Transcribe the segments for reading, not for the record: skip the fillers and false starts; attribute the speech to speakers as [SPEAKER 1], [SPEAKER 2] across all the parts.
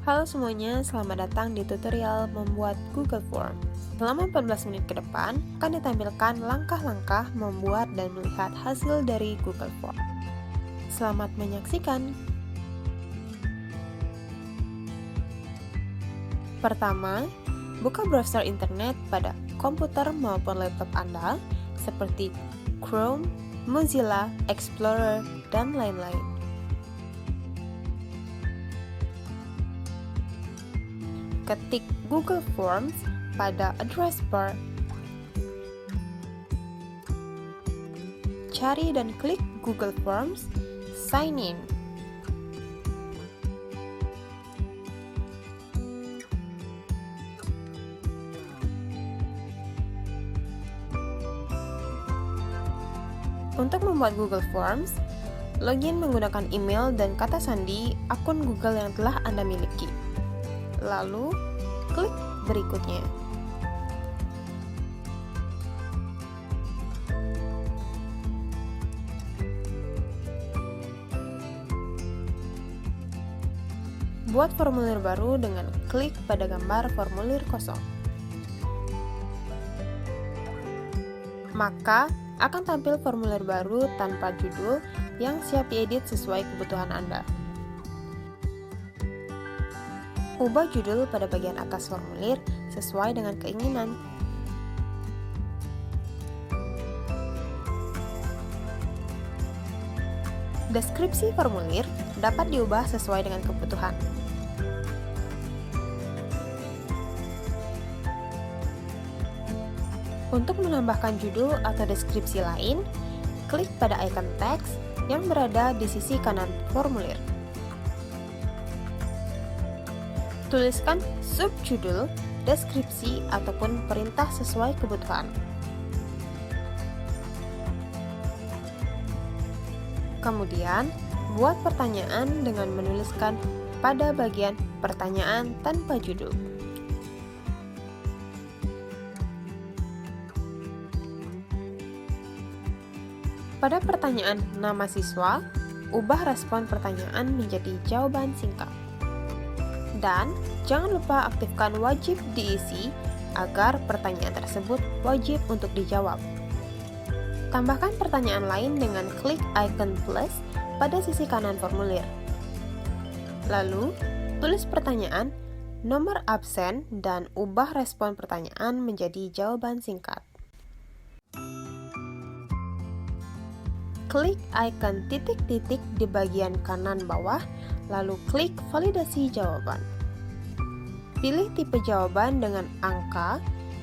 [SPEAKER 1] Halo semuanya, selamat datang di tutorial membuat Google Form. Selama 14 menit ke depan, akan ditampilkan langkah-langkah membuat dan melihat hasil dari Google Form. Selamat menyaksikan! Pertama, buka browser internet pada komputer maupun laptop Anda, seperti Chrome, Mozilla, Explorer, dan lain-lain. Ketik Google Forms pada address bar. Cari dan klik Google Forms, sign in. Untuk membuat Google Forms, login menggunakan email dan kata sandi akun Google yang telah Anda miliki. Lalu, klik berikutnya. Buat formulir baru dengan klik pada gambar formulir kosong. Maka, akan tampil formulir baru tanpa judul yang siap diedit sesuai kebutuhan Anda. Ubah judul pada bagian atas formulir sesuai dengan keinginan. Deskripsi formulir dapat diubah sesuai dengan kebutuhan. Untuk menambahkan judul atau deskripsi lain, klik pada icon teks yang berada di sisi kanan formulir. Tuliskan subjudul, deskripsi, ataupun perintah sesuai kebutuhan. Kemudian, buat pertanyaan dengan menuliskan pada bagian pertanyaan tanpa judul. Pada pertanyaan nama siswa, ubah respon pertanyaan menjadi jawaban singkat. Dan jangan lupa aktifkan wajib diisi agar pertanyaan tersebut wajib untuk dijawab. Tambahkan pertanyaan lain dengan klik icon plus pada sisi kanan formulir. Lalu, tulis pertanyaan, nomor absen, dan ubah respon pertanyaan menjadi jawaban singkat. Klik icon titik-titik di bagian kanan bawah, lalu klik validasi jawaban. Pilih tipe jawaban dengan angka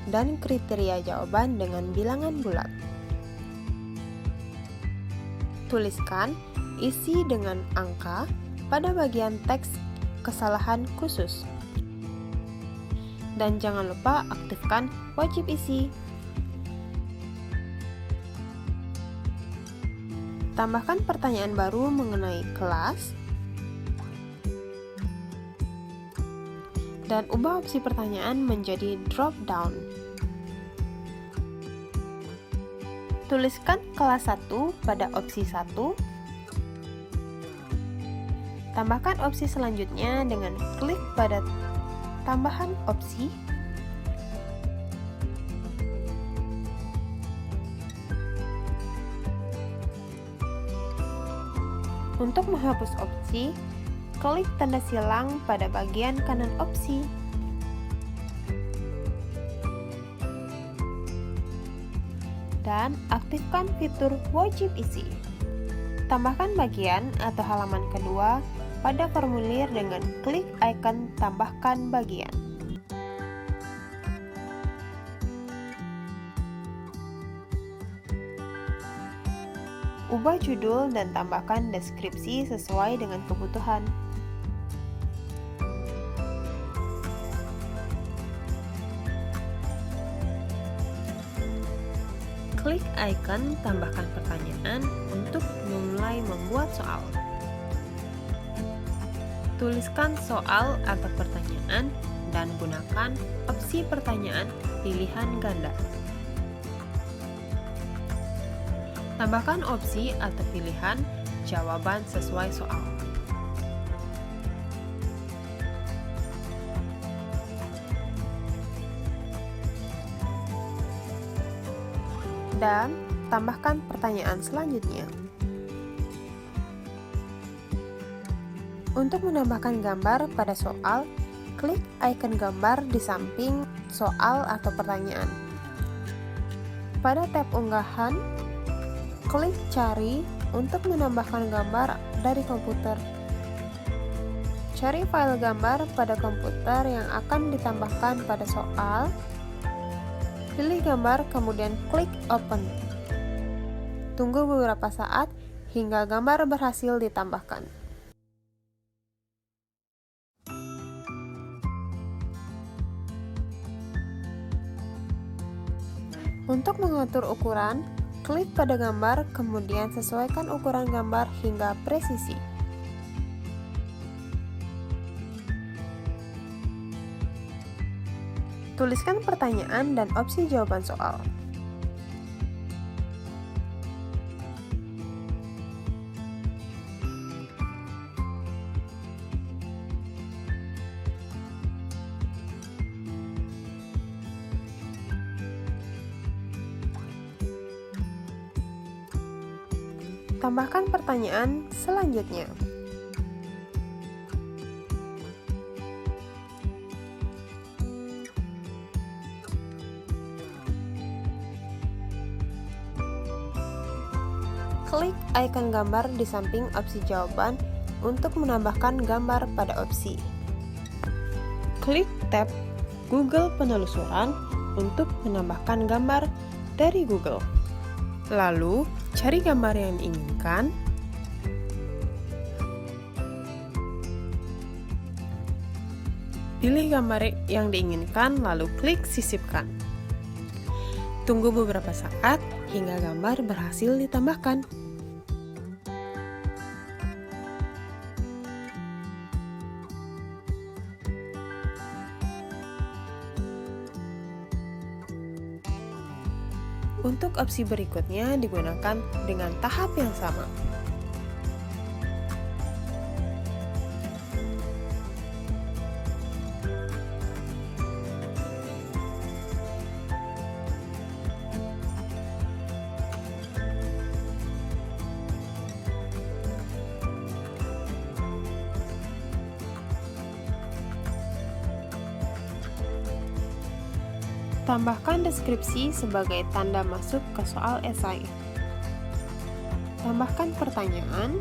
[SPEAKER 1] dan kriteria jawaban dengan bilangan bulat. Tuliskan isi dengan angka pada bagian teks kesalahan khusus. Dan jangan lupa aktifkan wajib isi. Tambahkan pertanyaan baru mengenai kelas, dan ubah opsi pertanyaan menjadi drop down. Tuliskan kelas 1 pada opsi 1. Tambahkan opsi selanjutnya dengan klik pada tambahan opsi. Untuk menghapus opsi, klik tanda silang pada bagian kanan opsi. Dan aktifkan fitur wajib isi. Tambahkan bagian atau halaman kedua pada formulir dengan klik icon tambahkan bagian. Ubah judul dan tambahkan deskripsi sesuai dengan kebutuhan. Klik icon tambahkan pertanyaan untuk memulai membuat soal. Tuliskan soal atau pertanyaan dan gunakan opsi pertanyaan pilihan ganda. Tambahkan opsi atau pilihan jawaban sesuai soal. dan tambahkan pertanyaan selanjutnya. Untuk menambahkan gambar pada soal, klik icon gambar di samping soal atau pertanyaan. Pada tab unggahan, klik cari untuk menambahkan gambar dari komputer. Cari file gambar pada komputer yang akan ditambahkan pada soal. Pilih gambar, kemudian klik open. Tunggu beberapa saat hingga gambar berhasil ditambahkan. Untuk mengatur ukuran, klik pada gambar, kemudian sesuaikan ukuran gambar hingga presisi. Tuliskan pertanyaan dan opsi jawaban soal. Tambahkan pertanyaan selanjutnya. Klik icon gambar di samping opsi jawaban untuk menambahkan gambar pada opsi. Klik tab Google Penelusuran untuk menambahkan gambar dari Google. Lalu, cari gambar yang diinginkan. Pilih gambar yang diinginkan, lalu klik sisipkan. Tunggu beberapa saat hingga gambar berhasil ditambahkan. Untuk opsi berikutnya digunakan dengan tahap yang sama. Tambahkan deskripsi sebagai tanda masuk ke soal esai. Tambahkan pertanyaan.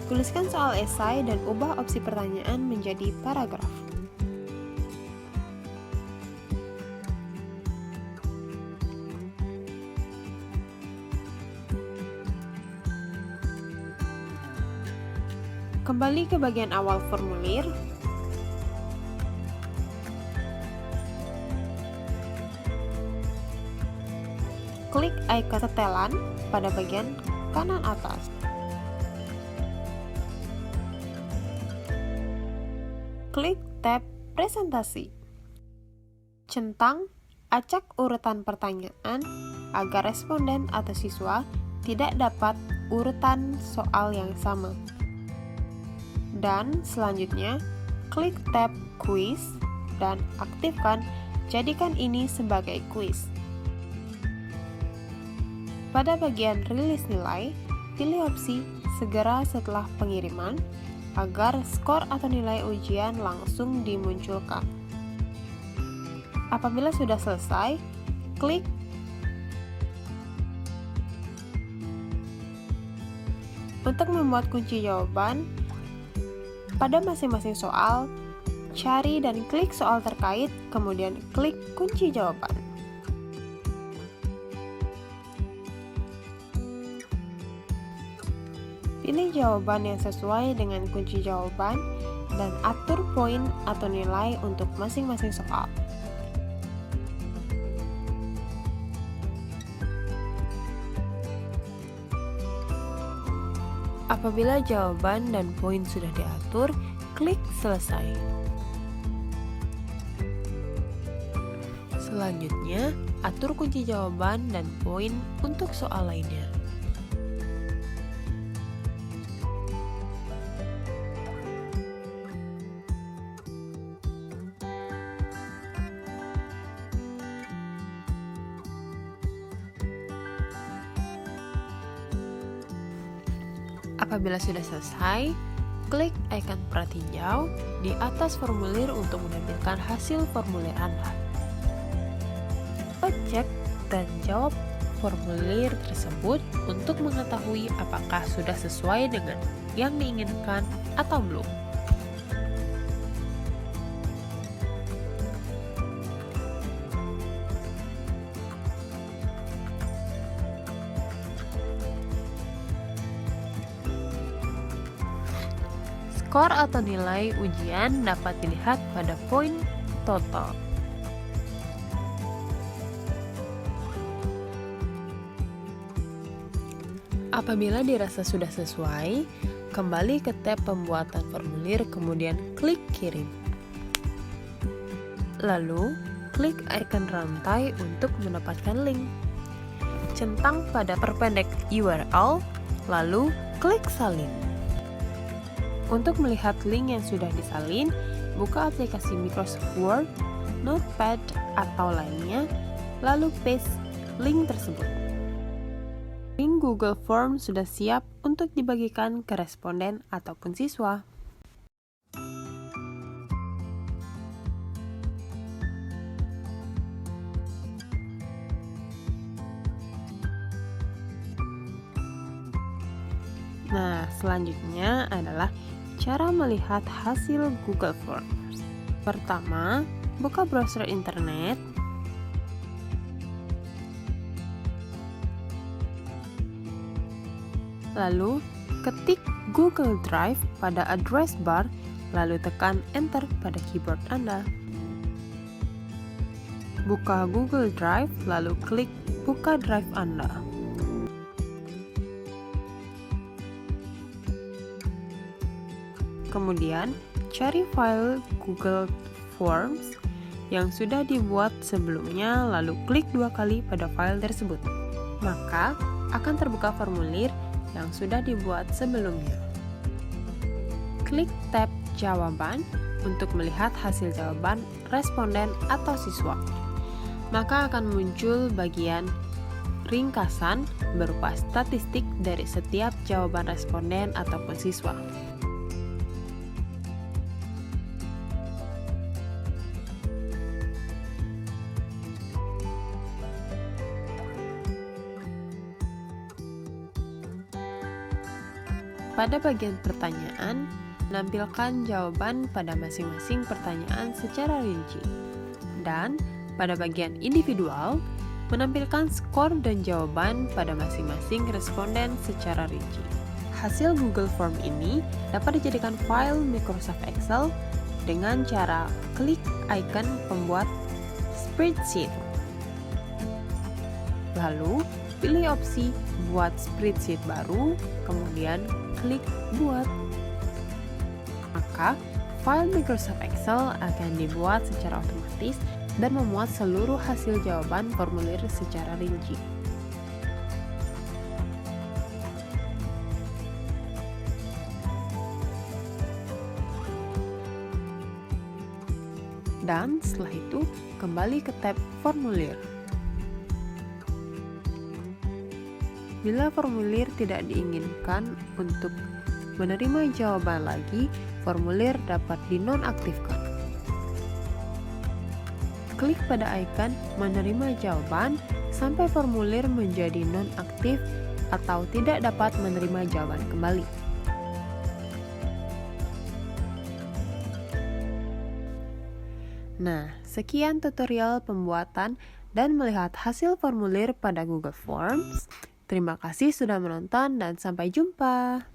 [SPEAKER 1] Tuliskan soal esai dan ubah opsi pertanyaan menjadi paragraf. Kembali ke bagian awal formulir. Klik icon setelan pada bagian kanan atas. Klik tab presentasi. Centang acak urutan pertanyaan agar responden atau siswa tidak dapat urutan soal yang sama. Dan selanjutnya, klik tab quiz dan aktifkan jadikan ini sebagai quiz. Pada bagian rilis nilai, pilih opsi segera setelah pengiriman agar skor atau nilai ujian langsung dimunculkan. Apabila sudah selesai, klik untuk membuat kunci jawaban. Pada masing-masing soal, cari dan klik soal terkait, kemudian klik kunci jawaban. Pilih jawaban yang sesuai dengan kunci jawaban dan atur poin atau nilai untuk masing-masing soal. Apabila jawaban dan poin sudah diatur, klik selesai. Selanjutnya, atur kunci jawaban dan poin untuk soal lainnya. Apabila sudah selesai, klik icon pratinjau di atas formulir untuk menampilkan hasil formulir Anda. Cek dan jawab formulir tersebut untuk mengetahui apakah sudah sesuai dengan yang diinginkan atau belum. Skor atau nilai ujian dapat dilihat pada poin total. Apabila dirasa sudah sesuai, kembali ke tab pembuatan formulir, kemudian klik kirim. Lalu, klik icon rantai untuk mendapatkan link. Centang pada perpendek URL, lalu klik salin. Untuk melihat link yang sudah disalin, buka aplikasi Microsoft Word, Notepad, atau lainnya, lalu paste link tersebut. Link Google Form sudah siap untuk dibagikan ke responden ataupun siswa. Nah, selanjutnya adalah cara melihat hasil Google Forms. Pertama, buka browser internet. Lalu, ketik Google Drive pada address bar, lalu tekan Enter pada keyboard Anda. Buka Google Drive, lalu klik Buka Drive Anda. Kemudian, cari file Google Forms yang sudah dibuat sebelumnya, lalu klik 2 kali pada file tersebut. Maka, akan terbuka formulir yang sudah dibuat sebelumnya. Klik tab Jawaban untuk melihat hasil jawaban responden atau siswa. Maka akan muncul bagian ringkasan berupa statistik dari setiap jawaban responden ataupun siswa. Pada bagian pertanyaan, menampilkan jawaban pada masing-masing pertanyaan secara rinci. Dan pada bagian individual, menampilkan skor dan jawaban pada masing-masing responden secara rinci. Hasil Google Form ini dapat dijadikan file Microsoft Excel dengan cara klik icon pembuat spreadsheet. Lalu, pilih opsi buat spreadsheet baru, kemudian klik buat. Maka, file Microsoft Excel akan dibuat secara otomatis dan memuat seluruh hasil jawaban formulir secara rinci. Dan setelah itu, kembali ke tab formulir. Bila formulir tidak diinginkan untuk menerima jawaban lagi, formulir dapat dinonaktifkan. Klik pada icon menerima jawaban sampai formulir menjadi nonaktif atau tidak dapat menerima jawaban kembali. Nah, sekian tutorial pembuatan dan melihat hasil formulir pada Google Forms. Terima kasih sudah menonton dan sampai jumpa.